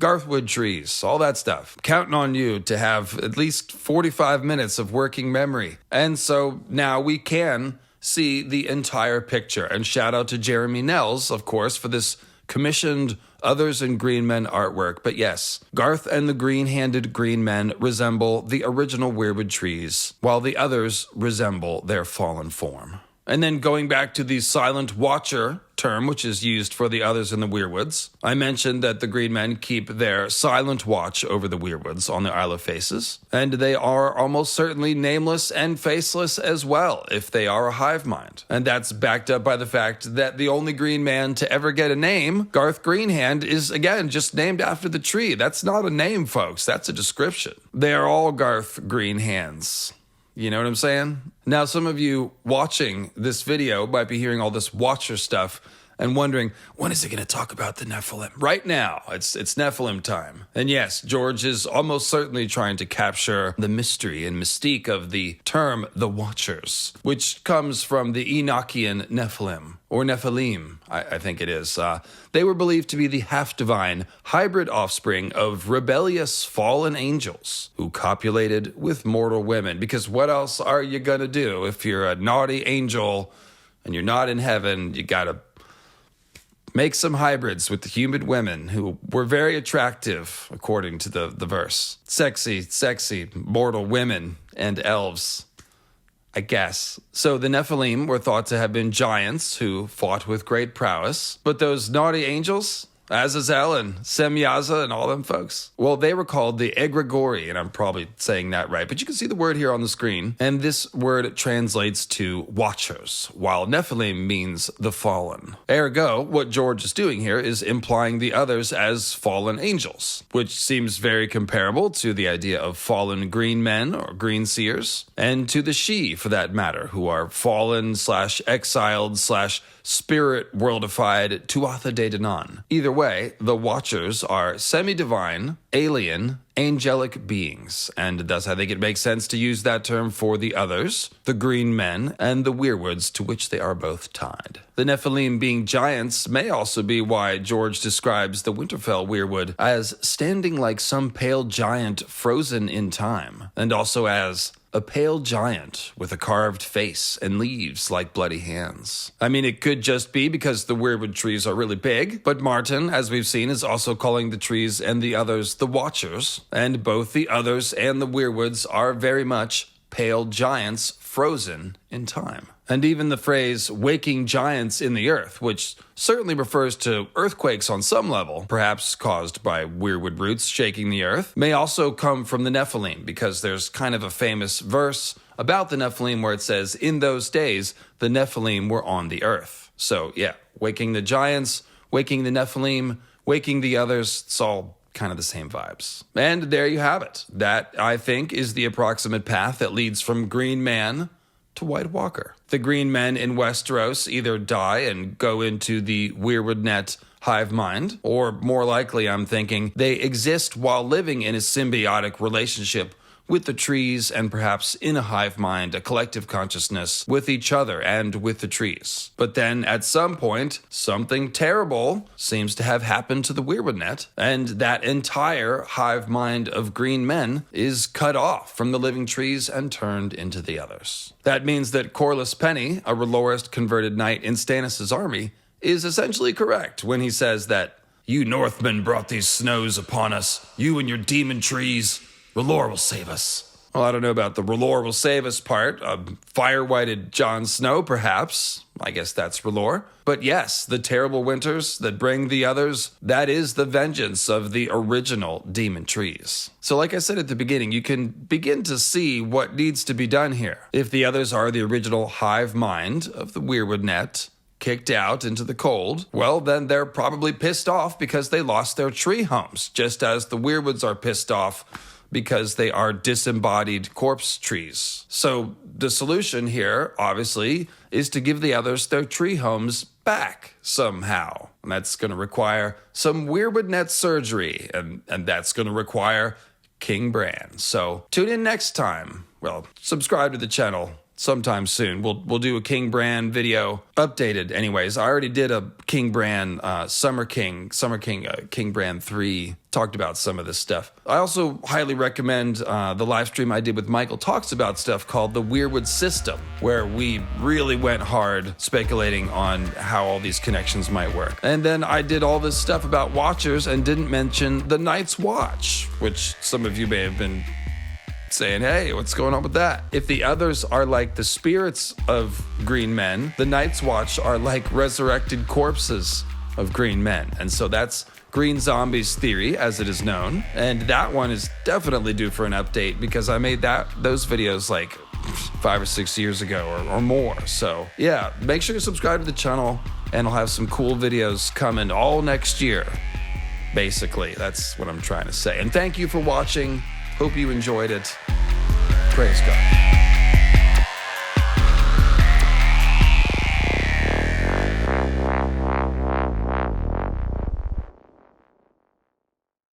Garthwood trees, all that stuff. Counting on you to have at least 45 minutes of working memory. And so now we can see the entire picture. And shout out to Jeremy Nelz, of course, for this commissioned Others and Green Men artwork. But yes, Garth and the green-handed green men resemble the original weirwood trees, while the others resemble their fallen form. And then going back to the silent watcher term, which is used for the others in the weirwoods, I mentioned that the green men keep their silent watch over the weirwoods on the Isle of Faces, and they are almost certainly nameless and faceless as well, if they are a hive mind. And that's backed up by the fact that the only green man to ever get a name, Garth Greenhand, is again just named after the tree. That's not a name, folks, that's a description. They are all Garth Greenhands. You know what I'm saying? Now, some of you watching this video might be hearing all this Watcher stuff and wondering, when is he going to talk about the Nephilim? Right now, it's Nephilim time. And yes, George is almost certainly trying to capture the mystery and mystique of the term the Watchers, which comes from the Enochian Nephilim, or Nephilim, I think it is. They were believed to be the half-divine hybrid offspring of rebellious fallen angels who copulated with mortal women. Because what else are you going to do if you're a naughty angel and you're not in heaven? You got to make some hybrids with the human women who were very attractive, according to the verse. Sexy, mortal women and elves. I guess. So the Nephilim were thought to have been giants who fought with great prowess. But those naughty angels, Azazel and Semyaza and all them folks, well, they were called the Egregori, and I'm probably saying that right, but you can see the word here on the screen, and this word translates to watchers, while Nephilim means the fallen. Ergo, what George is doing here is implying the others as fallen angels, which seems very comparable to the idea of fallen green men or green seers, and to the She, for that matter, who are fallen / exiled / spirit worldified Tuatha De Danann. Either way, the Watchers are semi-divine, alien, angelic beings, and thus I think it makes sense to use that term for the others, the green men, and the weirwoods to which they are both tied. The Nephilim being giants may also be why George describes the Winterfell weirwood as standing like some pale giant frozen in time, and also as a pale giant with a carved face and leaves like bloody hands. I mean, it could just be because the weirwood trees are really big, but Martin, as we've seen, is also calling the trees and the others the Watchers, and both the others and the weirwoods are very much pale giants frozen in time. And even the phrase waking giants in the earth, which certainly refers to earthquakes on some level, perhaps caused by weirwood roots shaking the earth, may also come from the Nephilim, because there's kind of a famous verse about the Nephilim where it says, in those days, the Nephilim were on the earth. So yeah, waking the giants, waking the Nephilim, waking the others, it's all kind of the same vibes. And there you have it. That, I think, is the approximate path that leads from Green Man to White Walker. The Green Men in Westeros either die and go into the weirwood net hive mind, or more likely, I'm thinking, they exist while living in a symbiotic relationship with the trees and perhaps in a hive mind, a collective consciousness with each other and with the trees. But then at some point, something terrible seems to have happened to the weirwood net, and that entire hive mind of green men is cut off from the living trees and turned into the others. That means that Corlys Penny, a R'hllorist converted knight in Stannis' army, is essentially correct when he says that, "You Northmen brought these snows upon us, you and your demon trees. R'hllor will save us." Well, I don't know about the R'hllor will save us part. Fire-whited Jon Snow, perhaps. I guess that's R'hllor. But yes, the terrible winters that bring the others, that is the vengeance of the original demon trees. So like I said at the beginning, you can begin to see what needs to be done here. If the others are the original hive mind of the weirwood net, kicked out into the cold, well, then they're probably pissed off because they lost their tree homes, just as the weirwoods are pissed off because they are disembodied corpse trees. So the solution here, obviously, is to give the others their tree homes back somehow. And that's going to require some weirwood net surgery, and that's going to require King Bran. So tune in next time. Well, subscribe to the channel sometime soon. We'll do a King Bran video, updated anyways. I already did a King Bran Summer King Bran 3, talked about some of this stuff. I also highly recommend the live stream I did with Michael Talks About Stuff called The Weirwood System, where we really went hard speculating on how all these connections might work. And then I did all this stuff about Watchers and didn't mention the Night's Watch, which some of you may have been saying, hey, what's going on with that? If the others are like the spirits of green men, the Night's Watch are like resurrected corpses of green men. And so that's Green Zombies theory, as it is known. And that one is definitely due for an update because I made those videos like 5 or 6 years ago or more. So yeah, make sure you subscribe to the channel and I'll have some cool videos coming all next year. Basically, that's what I'm trying to say. And thank you for watching. Hope you enjoyed it. Praise God.